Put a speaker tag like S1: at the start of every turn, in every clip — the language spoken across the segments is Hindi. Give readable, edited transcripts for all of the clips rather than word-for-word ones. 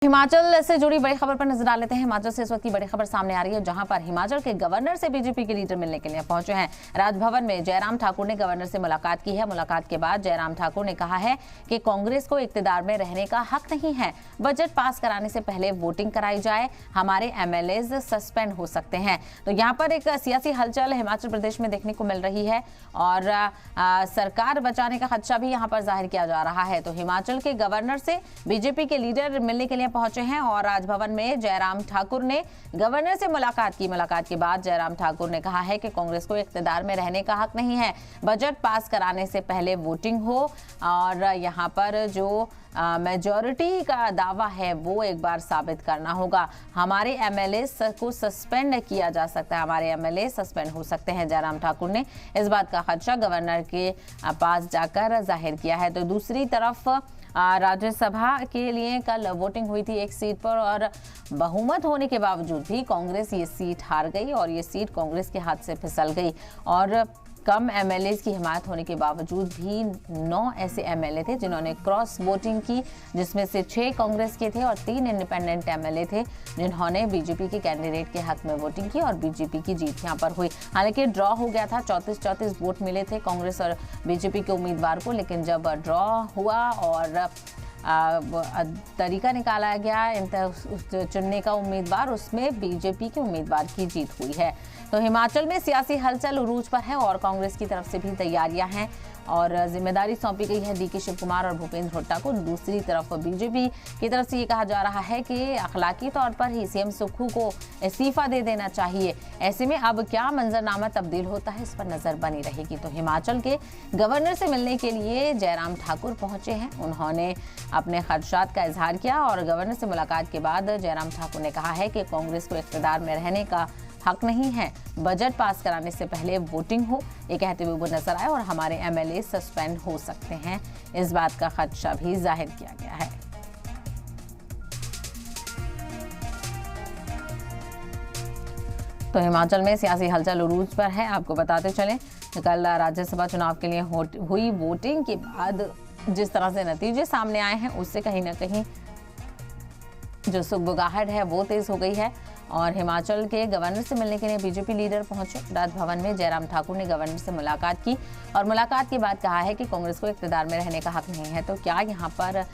S1: हिमाचल से जुड़ी बड़ी खबर पर नजर डाल लेते हैं। हिमाचल से इस वक्त की बड़ी खबर सामने आ रही है, जहां पर हिमाचल के गवर्नर से बीजेपी के लीडर मिलने के लिए पहुंचे हैं। राजभवन में जयराम ठाकुर ने गवर्नर से मुलाकात की है। मुलाकात के बाद जयराम ठाकुर ने कहा है कि कांग्रेस को इक्तिदार में रहने का हक नहीं है। बजट पास कराने से पहले वोटिंग कराई जाए, हमारे एमएलएज सस्पेंड हो सकते हैं। तो यहाँ पर एक सियासी हलचल हिमाचल प्रदेश में देखने को मिल रही है और सरकार बचाने का खदशा भी यहाँ पर जाहिर किया जा रहा है। तो हिमाचल के गवर्नर से बीजेपी के लीडर मिलने के लिए पहुंचे हैं और राजभवन में जयराम ठाकुर ने गवर्नर से मुलाकात की। मुलाकात के बाद जयराम ठाकुर ने कहा है कि कांग्रेस को इख्तियार में रहने का हक नहीं है। बजट पास कराने से पहले वोटिंग हो और यहां पर जो मेजॉरिटी का दावा है वो एक बार साबित करना होगा। हमारे एमएलए को सस्पेंड किया जा सकता है, हमारे एमएलए सस्पेंड हो सकते हैं। जयराम ठाकुर ने इस बात का खदशा गवर्नर के पास जाकर जाहिर किया है। तो दूसरी तरफ राज्यसभा के लिए कल वोटिंग हुई थी एक सीट पर और बहुमत होने के बावजूद भी कांग्रेस ये सीट हार गई और ये सीट कांग्रेस के हाथ से फिसल गई। और कम एमएलए की हिमायत होने के बावजूद भी 9 ऐसे एमएलए थे जिन्होंने क्रॉस वोटिंग की, जिसमें से 6 कांग्रेस के थे और 3 इंडिपेंडेंट एमएलए थे जिन्होंने बीजेपी के कैंडिडेट के हक में वोटिंग की और बीजेपी की जीत यहां पर हुई। हालांकि ड्रॉ हो गया था, 34-34 वोट मिले थे कांग्रेस और बीजेपी के उम्मीदवार को, लेकिन जब ड्रॉ हुआ और तरीका निकाला गया चुनने का उम्मीदवार, उसमें बीजेपी के उम्मीदवार की जीत हुई है। तो हिमाचल में सियासी हलचल उरूज पर है और कांग्रेस की तरफ से भी तैयारियां हैं और जिम्मेदारी सौंपी गई है डीके शिव कुमार और भूपेंद्र हुड्डा को। दूसरी तरफ बीजेपी की तरफ से ये कहा जा रहा है कि अखलाकी तौर पर ही सीएम सुक्खू को इस्तीफा दे देना चाहिए। ऐसे में अब क्या मंजरनामा तब्दील होता है, इस पर नजर बनी रहेगी। तो हिमाचल के गवर्नर से मिलने के लिए जयराम ठाकुर पहुंचे हैं। उन्होंने अपने खदशात का इजहार किया और गवर्नर से मुलाकात के बाद जयराम ठाकुर ने कहा है कि कांग्रेस को इख्तियार में रहने का हक नहीं है। बजट पास कराने से पहले वोटिंग हो, ये कहते हुए वो नजर आए और हमारे एमएलए सस्पेंड हो सकते हैं, इस बात का खदशा भी जाहिर किया गया है। तो हिमाचल में सियासी हलचल उरूज पर है। आपको बताते चलें कल राज्यसभा चुनाव के लिए हुई वोटिंग के बाद जिस तरह से नतीजे सामने आए हैं, उससे कहीं ना कहीं जो सुगबुगाहट है वो तेज हो गई है और हिमाचल के गवर्नर से मिलने के लिए बीजेपी लीडर पहुंचे। राजभवन में जयराम ठाकुर ने गवर्नर से मुलाकात की और मुलाकात के बाद कहा है कि कांग्रेस को इख्तियार में रहने का हक नहीं है। तो क्या यहां पर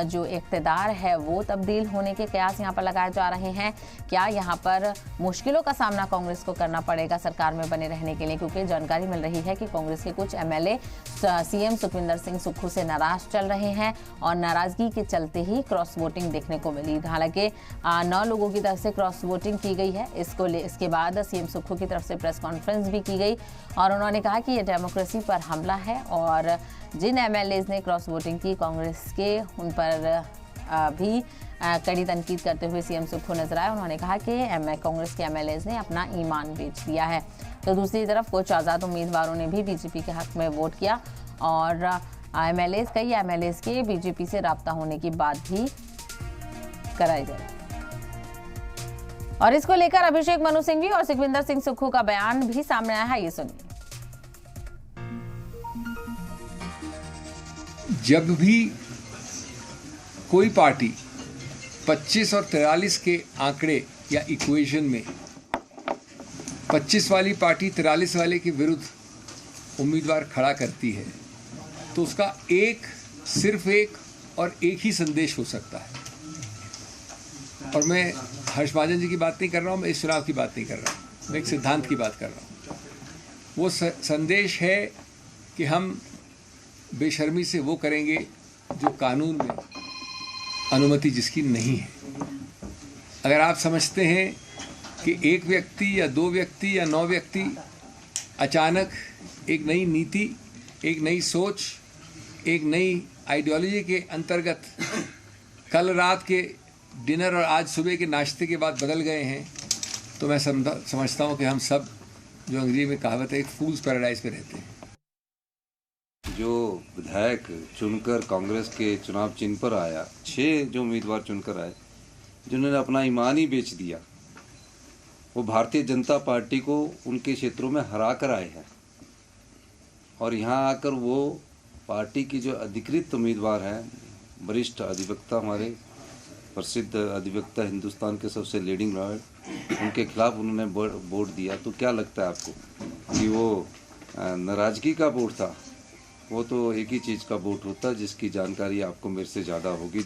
S1: जो इख्तियार है वो तब्दील होने के कयास यहां पर लगाए जा रहे हैं? क्या यहां पर मुश्किलों का सामना कांग्रेस को करना पड़ेगा सरकार में बने रहने के लिए? क्योंकि जानकारी मिल रही है कि कांग्रेस के कुछ एमएलए सीएम सुखविंदर सिंह सुक्खू से नाराज चल रहे हैं और नाराजगी के चलते ही क्रॉस वोटिंग देखने को मिली। हालांकि 9 लोगों की तरफ से क्रॉस वोटिंग की गई है। इसके बाद सीएम सुक्खू की तरफ से प्रेस कॉन्फ्रेंस भी की गई और उन्होंने कहा कि यह डेमोक्रेसी पर हमला है और जिन एमएलएज ने क्रॉस वोटिंग की कांग्रेस के, उन पर भी कड़ी तनकीद करते हुए सीएम सुक्खू नजर आए। उन्होंने कहा कि कांग्रेस के एमएलएज ने अपना ईमान बेच दिया है। तो दूसरी तरफ कुछ आज़ाद उम्मीदवारों ने भी बीजेपी के हक में वोट किया और कई एमएलएज के बीजेपी से राब्ता होने की बात भी कराई गई। और इसको लेकर अभिषेक मनु सिंघवी और सुखविंदर सिंह सुक्खू का बयान भी सामने आया है, ये सुनिए।
S2: जब भी कोई पार्टी 25 और 43 के आंकड़े या इक्वेशन में 25 वाली पार्टी 43 वाले के विरुद्ध उम्मीदवार खड़ा करती है तो उसका सिर्फ एक और एक ही संदेश हो सकता है। और मैं हर्ष महाजन जी की बात नहीं कर रहा हूँ, मैं इस चुनाव की बात नहीं कर रहा हूँ, मैं एक सिद्धांत की बात कर रहा हूँ। वो संदेश है कि हम बेशर्मी से वो करेंगे जो कानून में अनुमति जिसकी नहीं है। अगर आप समझते हैं कि एक व्यक्ति या 2 व्यक्ति या 9 व्यक्ति अचानक एक नई नीति, एक नई सोच, एक नई आइडियोलॉजी के अंतर्गत कल रात के डिनर और आज सुबह के नाश्ते के बाद बदल गए हैं, तो मैं समझता हूँ कि हम सब, जो अंग्रेजी में कहावत है, एक फूल्स पैराडाइज पे रहते हैं।
S3: जो विधायक चुनकर कांग्रेस के चुनाव चिन्ह पर आया, 6 जो उम्मीदवार चुनकर आए जिन्होंने अपना ईमान ही बेच दिया, वो भारतीय जनता पार्टी को उनके क्षेत्रों में हरा कर आए हैं और यहाँ आकर वो पार्टी की जो अधिकृत उम्मीदवार हैं, वरिष्ठ अधिवक्ता हमारे प्रसिद्ध अधिवक्ता, हिंदुस्तान के सबसे लीडिंग लॉयर, उनके खिलाफ उन्होंने वोट दिया, तो क्या लगता है आपको कि वो नाराज़गी का वोट था? वो तो एक ही चीज़ का वोट होता है जिसकी जानकारी आपको मेरे से ज़्यादा होगी।